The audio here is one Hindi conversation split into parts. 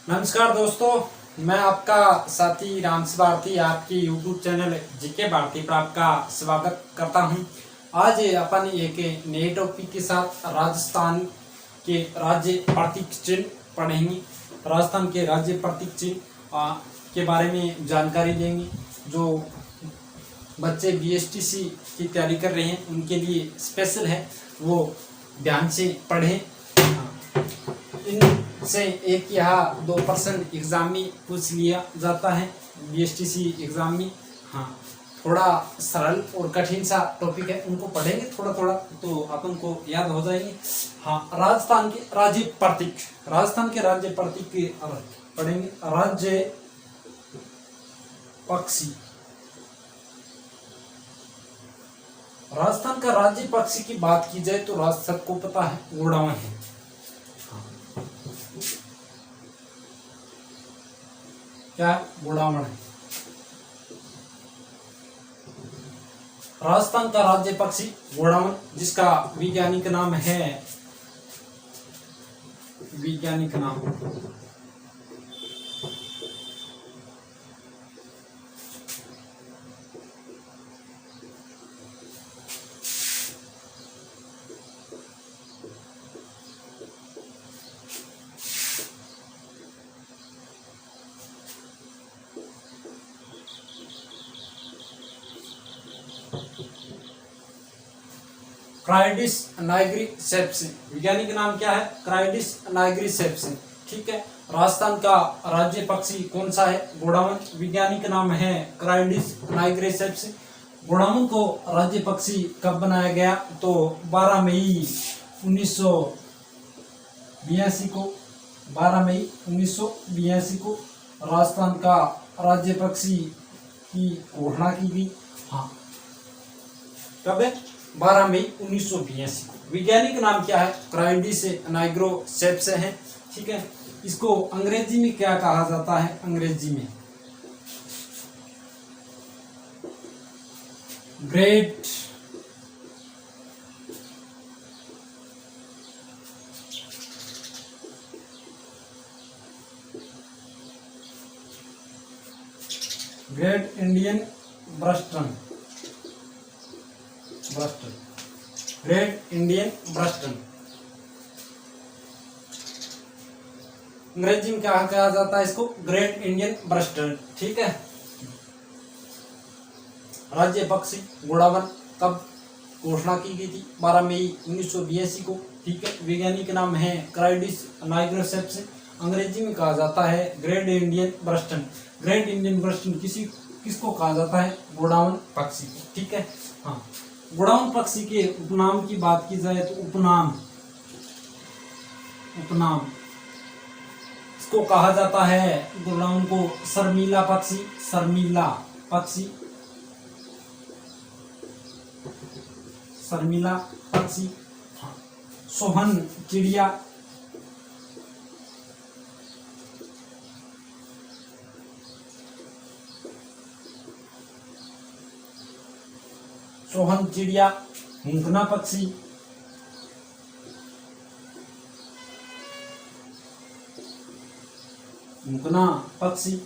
नमस्कार दोस्तों, मैं आपका साथी रामसी भारती आपकी यूट्यूब चैनल जीके भारती पर आपका स्वागत करता हूं। आज अपन एक नए टॉपिक के साथ राजस्थान के राज्य प्रतीक चिन्ह पढ़ेंगे। राजस्थान के राज्य प्रतीक चिन्ह के बारे में जानकारी देंगे। जो बच्चे बीएसटीसी की तैयारी कर रहे हैं उनके लिए स्पेशल है, वो ध्यान से पढ़ें। इनसे एक या 2% एग्जाम में पूछ लिया जाता है बीएसटीसी एग्जाम में। हाँ, थोड़ा सरल और कठिन सा टॉपिक है, उनको पढ़ेंगे थोड़ा थोड़ा तो अपन को याद हो जाएंगे। हाँ, राजस्थान के राज्य प्रतीक, राजस्थान के राज्य प्रतीक के पढ़ेंगे। राज्य पक्षी, राजस्थान का राज्य पक्षी की बात की जाए तो सबको पता है गोडावन है। क्या गोडावन है। राजस्थान का राज्य पक्षी गोडावन, जिसका वैज्ञानिक नाम है, वैज्ञानिक नाम क्राइडिस नाइग्रिसेप्स। वैज्ञानिक नाम क्या है? क्राइडिस नाइग्रिसेप्स। ठीक है, राजस्थान का राज्य पक्षी कौन सा है? गोडावन। वैज्ञानिक नाम है क्राइडिस नाइग्रिसेप्स। गोडावन को राज्य पक्षी कब बनाया गया? तो 12 मई 1982 को, 12 मई 1982 को राजस्थान का राज्य पक्षी की घोषणा की गई। हाँ, कब है? 12 मई 1982 को। वैज्ञानिक नाम क्या है? क्राइडिस नाइग्रिसेप्स है। ठीक है, इसको अंग्रेजी में क्या कहा जाता है? अंग्रेजी में great great Indian ब्रस्टन, great Indian ब्रस्टन। अंग्रेजी में क्या कहा जाता है इसको? Great Indian ब्रस्टन। ठीक है, राज्य पक्षी गोडावन कब घोषणा की गई थी? 12 मई 1982 को। ठीक है, वैज्ञानिक नाम है क्राइडिस नाइग्रिसेप्स। अंग्रेजी में कहा जाता है ग्रेट इंडियन ब्रस्टन। ग्रेट इंडियन ब्रस्टन किसको कहा जाता है? गोडावन पक्षी को। ठीक है, हाँ, गोडावन पक्षी के उपनाम की बात की जाए तो उपनाम इसको कहा जाता है, गोडावन को शर्मिला पक्षी, शर्मिला पक्षी, शर्मिला पक्षी। हाँ, सोहन चिड़िया, सोहन चिड़िया, हुंकना पक्षी, हुंकना पक्षी,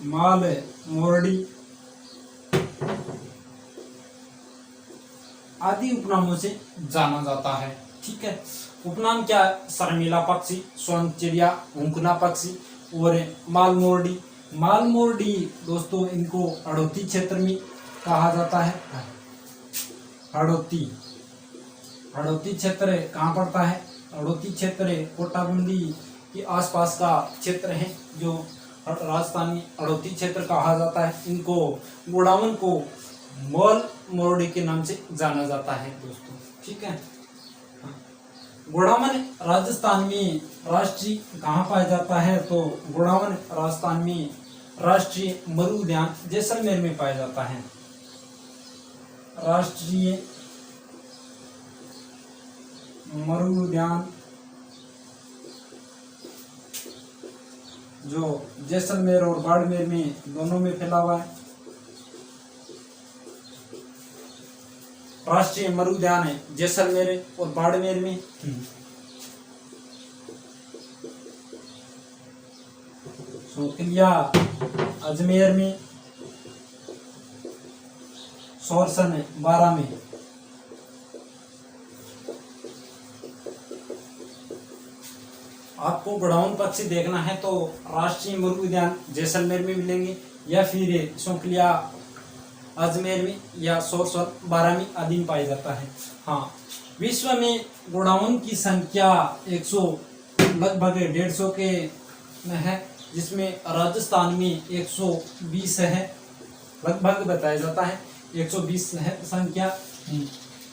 माल मोरडी आदि उपनामों से जाना जाता है। ठीक है, उपनाम क्या है? शर्मिला पक्षी, सोहन चिड़िया, हुंकना पक्षी और मालमोरडी। मालमोरडी दोस्तों, इनको हड़ौती क्षेत्र में कहा जाता है। हड़ौती क्षेत्र कहाँ पड़ता है? हड़ौती क्षेत्र कोटाबंदी के आसपास का क्षेत्र है, जो राजस्थान में हड़ौती क्षेत्र कहा जाता है। इनको गोडावन को मालमोरडी के नाम से जाना जाता है दोस्तों। ठीक है, गोडावन राजस्थान में राष्ट्रीय कहाँ पाया जाता है? तो गोडावन राजस्थान में राष्ट्रीय मरु उद्यान जैसलमेर में पाया जाता है। राष्ट्रीय मरु उद्यान जो जैसलमेर और बाड़मेर में दोनों में फैला हुआ है। राष्ट्रीय मरु उद्यान है जैसलमेर और बाड़मेर में। सोकलिया अजमेर में, सोरसन बारा में। आपको गौड़ाउन पक्षी देखना है तो राष्ट्रीय मरु उद्यान जैसलमेर में मिलेंगे, या फिर सोकलिया अजमेर में, या सोरसन बारा में आदि में पाया जाता है। हाँ, विश्व में गौड़ाउन की संख्या 100 लगभग 150 के में है, जिसमें राजस्थान में 120 है लगभग बताया जाता है। 120 है संख्या,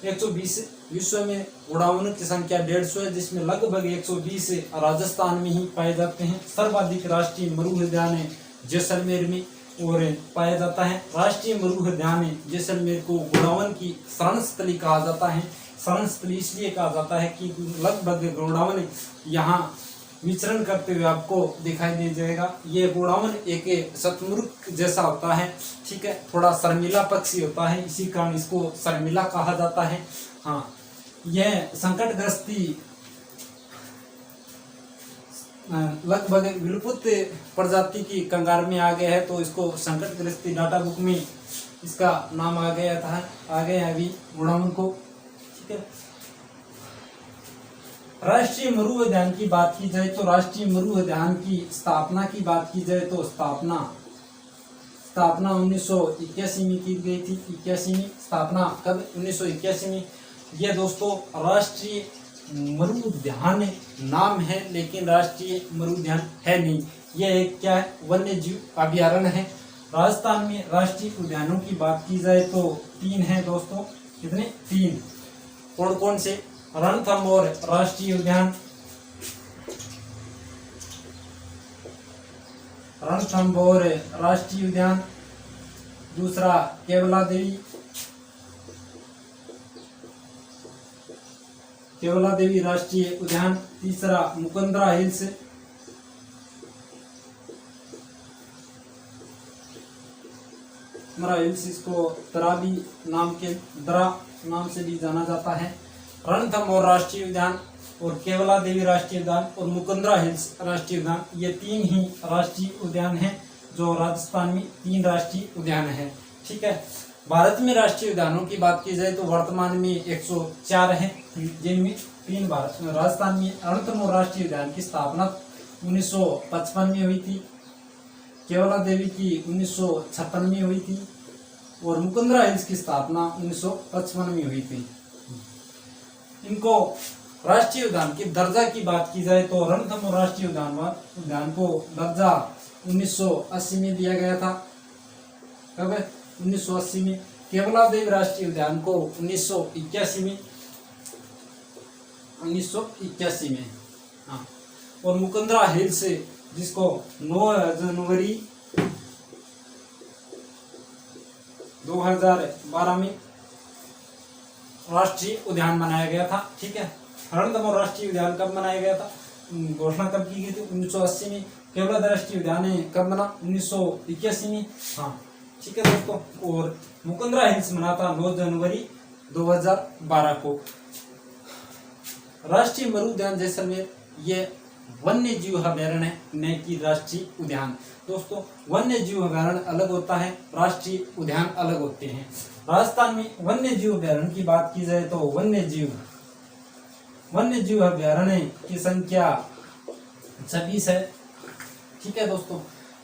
120 विश्व में गौड़ाउन की संख्या 150 है, जिसमें लगभग 120 राजस्थान में ही पाए जाते हैं। सर्वाधिक राष्ट्रीय मरु उद्यान जैसलमेर में और पाया जाता है। राष्ट्रीय मरु उद्यान जैसलमेर को गौड़ाउन की शरणस्थली कहा जाता है। शरणस्थली इसलिए कहा जाता है कि लगभग गौड़ाउन यहाँ विचरण करते हुए आपको दिखाई दे जाएगा। ये गौड़ाउन एक शतमुर्ग जैसा होता है, ठीक है, थोड़ा शर्मिला पक्षी होता है, इसी कारण इसको शर्मिला कहा जाता है। हाँ, यह संकटग्रस्ती लगभग विलुप्त प्रजाति की कंगार में आ गया है, तो इसको संकटग्रस्ती डाटा बुक में इसका नाम आ गया था, आ गया अभी गौड़ाउन को, ठीक है। राष्ट्रीय मरु उद्यान की बात की जाए तो राष्ट्रीय मरु उद्यान की स्थापना की बात की जाए तो स्थापना 1981 में की गई थी। 81 में स्थापना, कब? 1981 में। यह दोस्तों राष्ट्रीय मरु उद्यान नाम है, लेकिन राष्ट्रीय मरु उद्यान है नहीं। यह एक क्या है? वन्य जीव अभ्यारण्य है। राजस्थान में राष्ट्रीय उद्यानों की बात की जाए तो 3 है दोस्तों। कितने? 3। कौन कौन से? रणथंभौर राष्ट्रीय उद्यान, रणथंभौर राष्ट्रीय उद्यान। दूसरा केवला देवी राष्ट्रीय उद्यान। तीसरा मुकुंदरा हिल्स। इसको तराबी दरा नाम से भी जाना जाता है। रणथंभौर राष्ट्रीय उद्यान और केवला देवी राष्ट्रीय उद्यान और मुकुंदरा हिल्स राष्ट्रीय उद्यान, ये 3 ही राष्ट्रीय उद्यान हैं जो राजस्थान में 3 राष्ट्रीय उद्यान हैं, ठीक है। भारत में राष्ट्रीय उद्यानों की बात की जाए तो वर्तमान में 104 हैं, जिनमें 3 भारत में। राजस्थान में रणथंभौर राष्ट्रीय उद्यान की स्थापना 1955 में हुई थी, केवला देवी की 1956 में हुई थी और मुकुंदरा हिल्स की स्थापना 1955 में हुई थी। इनको राष्ट्रीय उद्यान की दर्जा की बात की जाए तो रणथंभौर राष्ट्रीय उद्यान को दर्जा 1980 में दिया गया था। कब? 1980 में। केवला देवी राष्ट्रीय उद्यान को 1981 में। हाँ, और मुकुंदरा हिल्स जिसको 9 जनवरी 2012 में राष्ट्रीय उद्यान बनाया गया था, ठीक है। रणथंभौर राष्ट्रीय उद्यान कब बनाया गया था? घोषणा कब की गई थी? 1980 में। केवला राष्ट्रीय उद्यान कब बना? 1981 में। हाँ, ठीक है दोस्तों। और मुकुंदरा हिल्स बना था 9 जनवरी 2012 को। राष्ट्रीय मरु उद्यान जैसलमेर ये वन्य जीव अभ्यारण्य है, न कि राष्ट्रीय उद्यान। दोस्तों, वन्य जीव अभ्यारण्य अलग होता है, राष्ट्रीय उद्यान अलग होते हैं। राजस्थान में वन्य जीव अभ्यारण्य की बात की जाए तो वन्य जीव अभ्यारण्य की संख्या 26 है, ठीक है दोस्तों।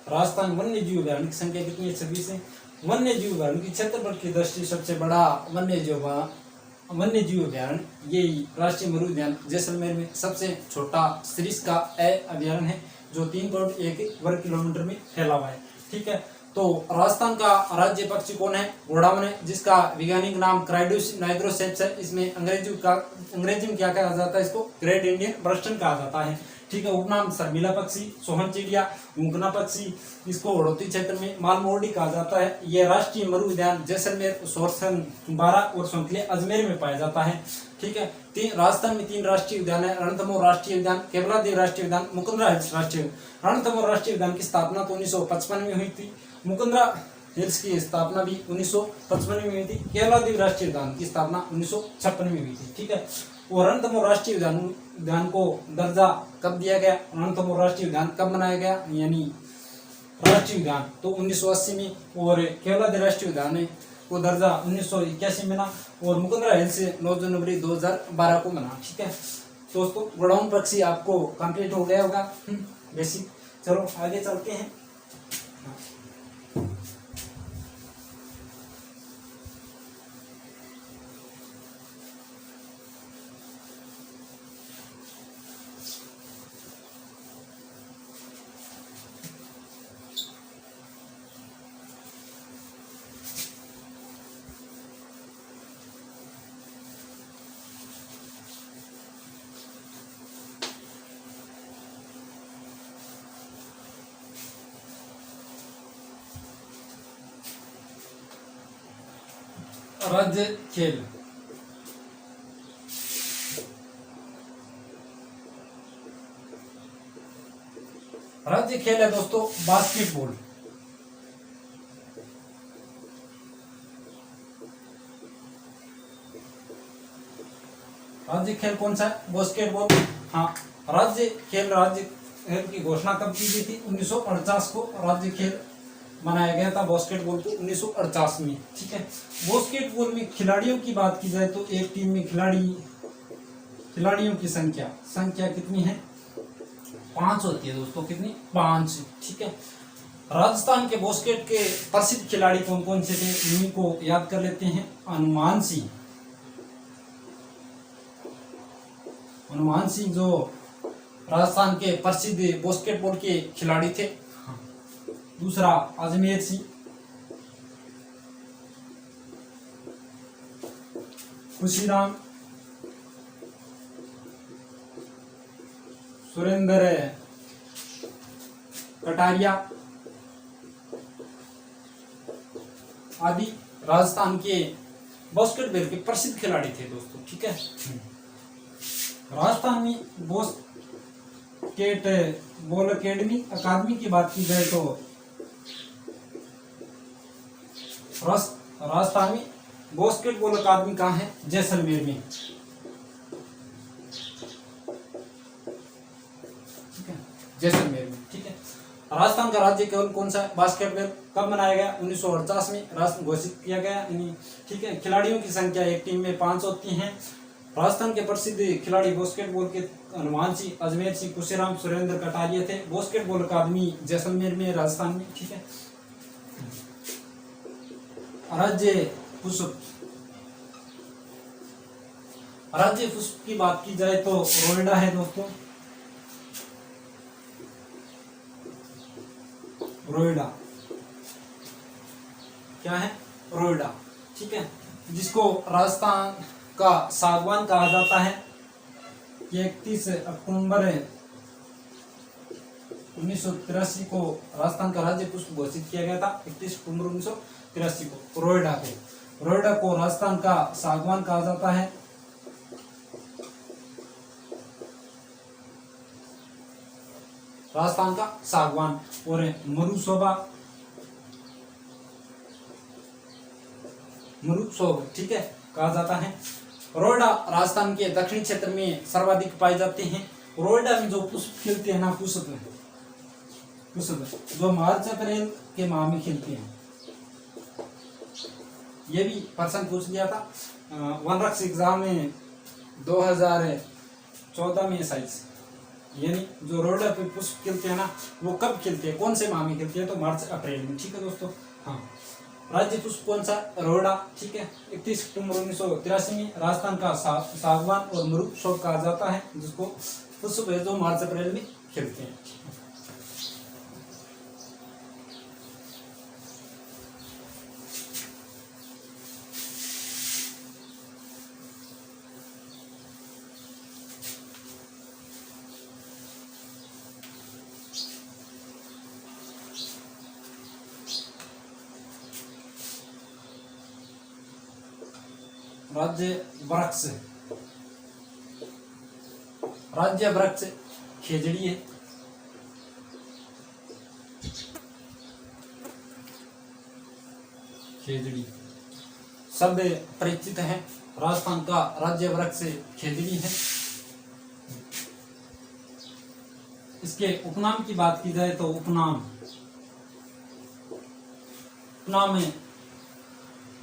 राजस्थान वन्य जीव अभ्यारण्य की संख्या कितनी है? 26 है। वन्य जीव अभ्यारण्य की क्षेत्रफल की दृष्टि से सबसे बड़ा वन्य जीव अभ्यारण्य यही राष्ट्रीय मरु उद्यान जैसलमेर में सबसे छोटा सरिस्का अभ्यारण्य है, जो 3.1 वर्ग किलोमीटर में फैला हुआ है, ठीक है। तो राजस्थान का राज्य पक्षी कौन है? गौड़ाउन है, जिसका वैज्ञानिक नाम क्राइडोस नाइग्रोसेप्स है। इसमें अंग्रेजी में क्या कहा जाता है? इसको ग्रेट इंडियन बर्स्टन कहा जाता है, ठीक है। उपनाम शर्मिला पक्षी, सोहन चिड़िया, ऊंकना पक्षी, इसको हड़ौती क्षेत्र में मालमोरडी कहा जाता है। यह राष्ट्रीय मरु उद्यान जैसलमेर, सोरसन बारा और सोनकलिया अजमेर में पाया जाता है, ठीक है। राजस्थान में 3 राष्ट्रीय उद्यान है, रणथंभौर राष्ट्रीय उद्यान, केवला देवी राष्ट्रीय उद्यान, मुकुंदरा हिल्स राष्ट्रीय। रणथंभौर राष्ट्रीय उद्यान की स्थापना तो 1955 में हुई थी। मुकुंदरा हिल्स की स्थापना भी 1955 में हुई थी। केवलादेव राष्ट्रीय उद्यान की स्थापना 1956 में हुई थी, ठीक है। और रणथंभौर राष्ट्रीय उद्यान को दर्जा कब दिया गया, रणथंभौर राष्ट्रीय उद्यान कब बनाया गया, यानी राष्ट्रीय उद्यान तो 1980 में, और केवलादेव राष्ट्रीय उद्यान को दर्जा 1981 में मिला, और मुकुंदरा हिल्स 9 जनवरी 2012 को बना, ठीक है। दोस्तों गोडाउन पक्षी आपको कंप्लीट हो गया होगा बेसिक। चलो आगे चलते हैं। राज्य खेल, राज्य खेल है दोस्तों बास्केटबॉल। राज्य खेल कौन सा है, बास्केटबॉल। हाँ, राज्य खेल की घोषणा कब की गई थी, 1949 को राज्य खेल बनाया गया था बास्केटबॉल को 1948 में, ठीक है। बास्केटबॉल में खिलाड़ियों की बात की जाए तो एक टीम में खिलाड़ियों की संख्या कितनी है, 5 होती है दोस्तों, कितनी, 5, ठीक है। राजस्थान के बास्केट के प्रसिद्ध खिलाड़ी कौन कौन से थे, इन्हीं को याद कर लेते हैं। हनुमान सिंह जो राजस्थान के प्रसिद्ध बास्केटबॉल के खिलाड़ी थे। दूसरा अजमेर सिंह, खुशीराम, सुरेंद्र कटारिया आदि राजस्थान के बास्केटबॉल के प्रसिद्ध खिलाड़ी थे दोस्तों, ठीक है। राजस्थान में बास्केटबॉल अकादमी की बात की जाए तो राजस्थान में बास्केटबॉल अकादमी कहाँ है, जैसलमेर में, ठीक है, जैसलमेर में, ठीक है। राजस्थान का राज्य केवल कौन सा है, बास्केटबॉल कब बनाया गया, 1948 में राष्ट्र घोषित किया गया, ठीक है। खिलाड़ियों की संख्या एक टीम में 5 होती है। राजस्थान के प्रसिद्ध खिलाड़ी बास्केटबॉल के हनुमान सिंह, अजमेर सिंह, खुशीराम, सुरेंद्र कटारिया थे। बास्केटबॉल अकादमी जैसलमेर में, राजस्थान में, ठीक है। राज्य पुष्प की बात की जाए तो रोइडा है दोस्तों, रोइडा क्या है, रोइडा, ठीक है, जिसको राजस्थान का सागवान कहा जाता है। 31 अक्टूबर 1983 को राजस्थान का राज्य पुष्प घोषित किया गया था। 31 अक्टूबर 1983 को रोइडा को राजस्थान का सागवान कहा जाता है। राजस्थान का सागवान। और मरुशोभ, ठीक है, कहा जाता है। रोइडा राजस्थान के दक्षिणी क्षेत्र में सर्वाधिक पाए जाते हैं। रोइडा में जो पुष्प खिलते हैं ना, पुष्प जो मार्च अप्रैल के माह में खिलते हैं, ये भी प्रश्न पूछ लिया था वनरक्ष एग्जाम में 2014 में साइज, यानी जो रोइडा पे पुष्प खिलते हैं ना, वो कब खिलते हैं, कौन से माह में खिलते हैं, तो मार्च अप्रैल में, ठीक है दोस्तों। हाँ, राज्य पुष्प कौन सा, रोइडा, ठीक है। 31 अक्टूबर 1983 में राजस्थान का सागवान और मरुशोभ कहा जाता है, जिसको पुष्प है जो मार्च अप्रैल में खिलते हैं। राज्य वृक्ष खेजड़ी है। खेजड़ी सब परिचित है। राजस्थान का राज्य वृक्ष खेजड़ी है। इसके उपनाम की बात की जाए तो उपनाम है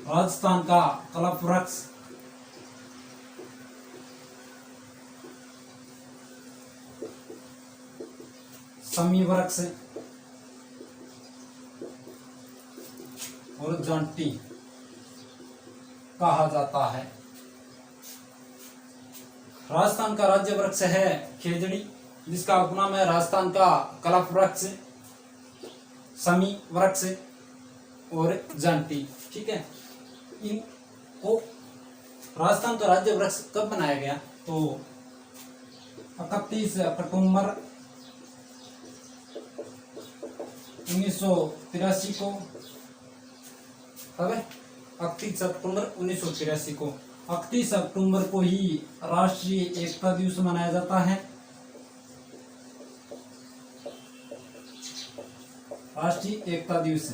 राजस्थान का कल्प वृक्ष, समी वृक्ष और जांटी कहा जाता है। राजस्थान का राज्य वृक्ष है खेजड़ी, जिसका उपनाम है राजस्थान का कल्प वृक्ष, समी वृक्ष और जांटी। ठीक है, इनको राजस्थान का राज्य वृक्ष कब बनाया गया? तो 31 अक्टूबर 1983 को, 31 अक्टूबर 1983 को, 31 अक्टूबर को ही राष्ट्रीय एकता दिवस मनाया जाता है। राष्ट्रीय एकता दिवस,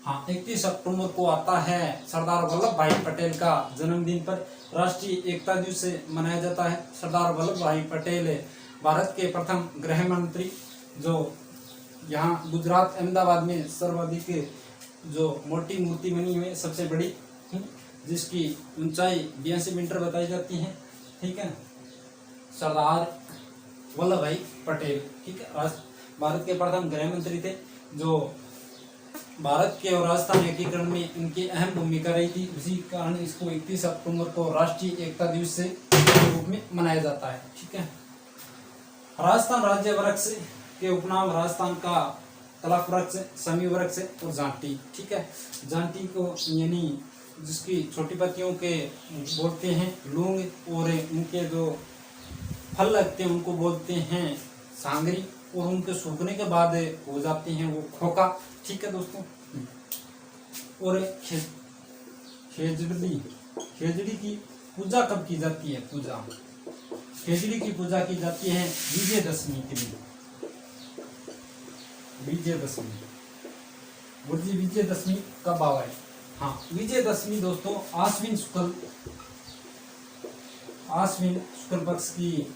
हाँ, 31 अक्टूबर को आता है सरदार वल्लभ भाई पटेल का जन्मदिन पर राष्ट्रीय एकता दिवस मनाया जाता है। सरदार वल्लभ भाई पटेल भारत के प्रथम गृह मंत्री, जो यहाँ गुजरात अहमदाबाद में सर्वाधिक जो मोटी मूर्ति बनी हुई है, सबसे बड़ी, जिसकी ऊंचाई 82 मीटर बताई जाती है। ठीक है, सरदार वल्लभ भाई पटेल, ठीक है, भारत के प्रथम गृह मंत्री थे, जो भारत के और राजस्थान एकीकरण में इनकी अहम भूमिका रही थी। उसी कारण इसको 31 अक्टूबर को राष्ट्रीय एकता दिवस के रूप में मनाया जाता है। ठीक है, राजस्थान राज्य वृक्ष के उपनाम राजस्थान का कल्प वृक्ष, समी वृक्ष और जांटी। ठीक है, जांटी को यानी जिसकी छोटी पत्तियों के बोलते हैं लूंग, और उनके जो फल लगते हैं उनको बोलते हैं सांगरी, और उनके सूखने के बाद हो जाते हैं वो खोखा। ठीक है दोस्तों, और खेजड़ी की पूजा कब की जाती है? खेजड़ी की पूजा की जाती है विजयदशमी के दिन। विजयदशमी कब आवे? हाँ, विजयदशमी दोस्तों आश्विन शुक्ल पक्ष की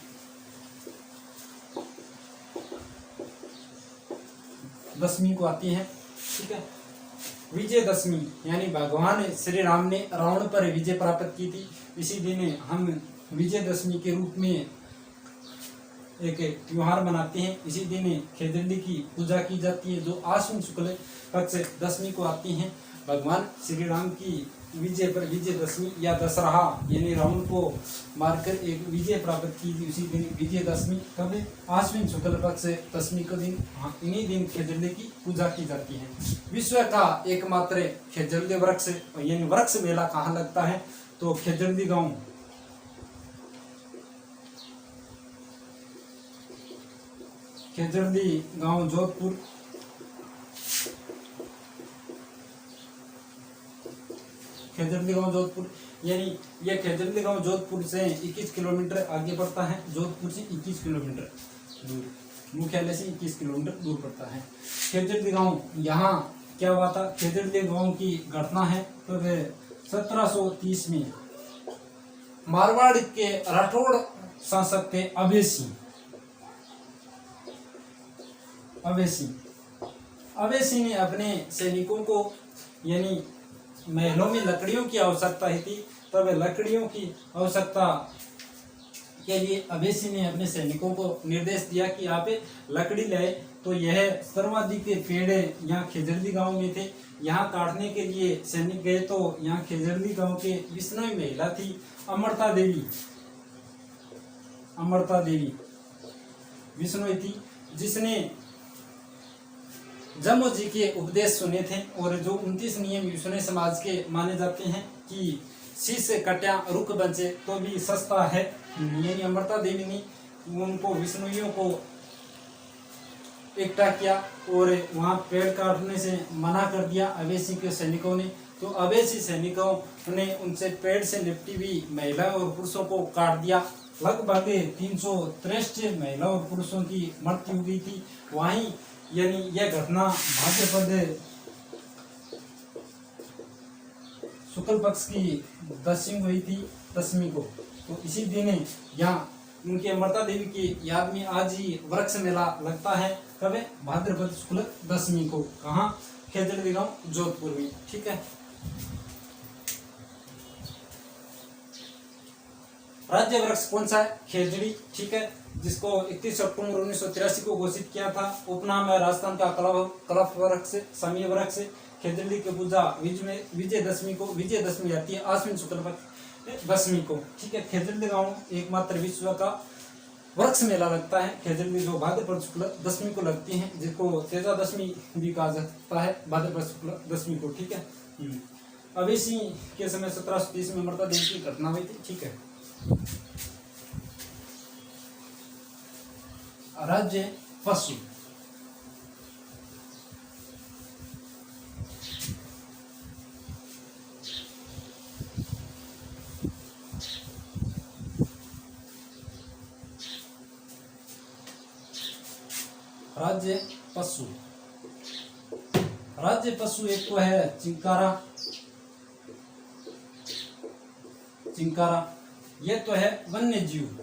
दशमी को आती है। ठीक है, विजयदशमी यानी भगवान श्री राम ने रावण पर विजय प्राप्त की थी। इसी दिन हम विजयदशमी के रूप में एक त्योहार मनाते हैं। इसी दिन खेजड़ी की पूजा की जाती है, जो आश्विन शुक्ल पक्ष दशमी को आती है। भगवान श्री राम की विजय पर विजयदशमी या दशहरा यानी रावण को मारकर एक विजय प्राप्त की थी, उसी दिन विजयदशमी कब? आश्विन शुक्ल पक्ष दशमी के दिन। हाँ, इन्हीं दिन खेजड़ी की पूजा की जाती है। विश्व का एकमात्र खेजड़ी वृक्ष यानी वृक्ष मेला कहाँ लगता है? तो खेजड़ी गांव, जोधपुर, खेजड़ी गांव जोधपुर, यानी यह खेजड़ी गांव जोधपुर से 21 किलोमीटर आगे पड़ता है। जोधपुर से 21 किलोमीटर दूर, मुख्यालय से 21 किलोमीटर दूर पड़ता है खेजड़ी गांव। यहाँ क्या हुआ था? खेजड़ी गांव की घटना है। तो 1730 में मारवाड़ के राठौड़ शासक थे अवेसी ने अपने सैनिकों को, यानी महलों में लकड़ियों की आवश्यकता थी, तब लकड़ियों की आवश्यकता के लिए अवेसी ने अपने सैनिकों को निर्देश दिया कि आप लकड़ी लाए। तो यह सर्वाधिक पेड़ यहाँ खेजड़ी गांव में थे। यहाँ काटने के लिए सैनिक गए तो यहाँ खेजड़ी गांव के विष्णु महिला थी अमरता देवी विष्णु थी, जिसने जम्मू जी के उपदेश सुने थे। और जो 29 नियम विष्णु समाज के माने जाते हैं कि शीश कट्या रुख बचे तो भी सस्ता है, यानी अमरता देवी ने उनको विष्णुइयों को इकट्ठा किया और वहां पेड़ काटने से मना कर दिया अवेसी के सैनिकों ने। तो अवेसी सैनिकों ने उनसे पेड़ से लिपटी हुई महिला और पुरुषों को काट दिया। लगभग 363 महिला और पुरुषों की मृत्यु हो गई थी वहीं। यानी यह घटना भाजपा शुक्ल पक्ष की दशमी हुई थी, दशमी को। तो इसी दिन यहाँ उनके अमृता देवी की याद में आज ही वृक्ष मेला लगता है। कब है? भाद्रपद शुक्ल दशमी को। कहाँ? खेजड़ी गांव, जोधपुर में। ठीक है। राज्य वृक्ष कौन सा है? खेजड़ी। ठीक है, जिसको 31 अक्टूबर 1983 को घोषित किया था। उपनाम है राजस्थान का कलफ वृक्ष, समीय वृक्ष। खेजड़ी की पूजा विजयदशमी को, विजयदशमी आती है आश्विन शुक्ल पक्ष दशमी को। ठीक है। खेजड़ी गांव एकमात्र विश्व का वृक्ष मेला लगता है खेजड़ी, जो भाद्रपद शुक्ल दशमी को लगती है, जिसको तेजा दशमी भी कहा जाता है, भाद्रपद शुक्ल दशमी को। ठीक है। अवेसी के समय 1730 में अमृता देवी की घटना हुई थी। ठीक है। राज्य पशु। राज्य पशु। राज्य पशु एक तो है चिंकारा, चिंकारा। ये तो है वन्य जीव।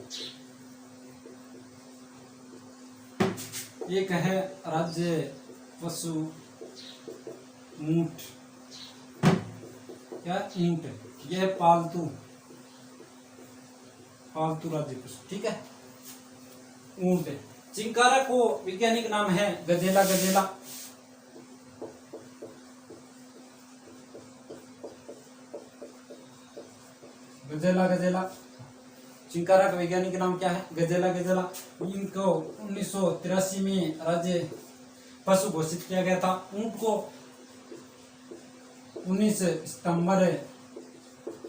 एक है राज्य पशु ऊंट, क्या? ऊंट। यह है पालतू, पालतू राज्य पशु। ठीक है। ऊंट। चिंकारा को वैज्ञानिक नाम है गजेला, गजेला। गजेला, गजेला। चिंकारा का वैज्ञानिक नाम क्या है? गजेला, गजेला। इनको 1983 में राज्य पशु घोषित किया गया था। ऊंट को 19 सितंबर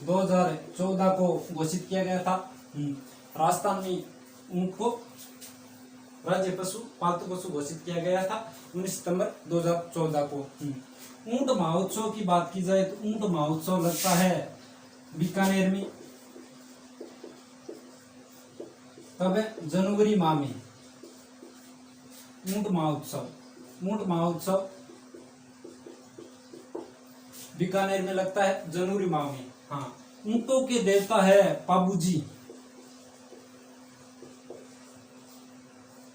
2014 को घोषित किया गया था। राजस्थान में ऊंट को राज्य पशु, पालतू पशु घोषित किया गया था 19 सितंबर 2014 को। ऊंट महोत्सव की बात की जाए तो ऊंट महोत्सव लगता है बीकानेर में। कब है? जनवरी माह में। ऊंट महोत्सव, ऊंट महोत्सव बीकानेर में लगता है जनवरी माह में। हाँ। ऊंटों के देवता है पाबूजी,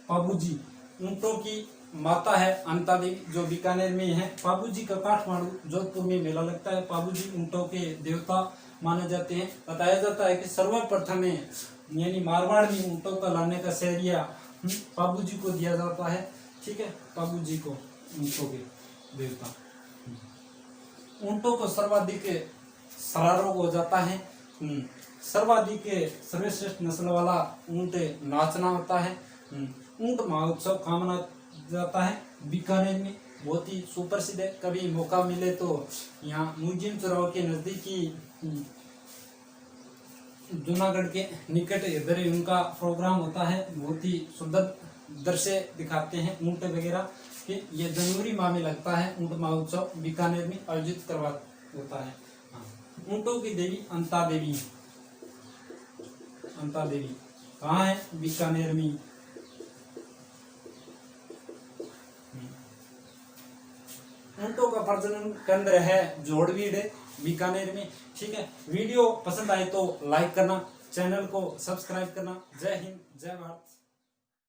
पाबूजी। ऊंटों की माता है अनता देवी, जो बीकानेर में है। पाबूजी का काठमांडू, जोधपुर में मेला लगता है। पाबूजी ऊंटों के देवता माने जाते हैं। बताया जाता है कि सर्वप्रथम यानी मारवाड़ में ऊंटों का लाने का श्रेय पाबूजी को दिया जाता है। ठीक है। पाबूजी को ऊंटों के देवता। ऊंटों को सर्वाधिक सरा रोग हो जाता है। सर्वाधिक सर्वश्रेष्ठ नस्ल वाला ऊंट नाचना होता है। ऊंट महोत्सव कहाँ मनाया जाता है? बीकानेर में। बहुत ही सुप्रसिद्ध है। कभी मौका मिले तो यहाँ म्यूजियम चौराहे के नजदीकी जूनागढ़ के निकट इधर ही उनका प्रोग्राम होता है। बहुत ही सुंदर दृश्य दिखाते हैं ऊंट वगैरह के। ये जनवरी माह में लगता है ऊंट महोत्सव, बीकानेर में आयोजित करवा होता है। ऊंटों की देवी अंता देवी, अंता देवी कहाँ है? बीकानेर में। ऊंटों का प्रजनन केंद्र है जोड़वीड़, बीकानेर में। ठीक है। वीडियो पसंद आए तो लाइक करना, चैनल को सब्सक्राइब करना। जय हिंद, जय भारत।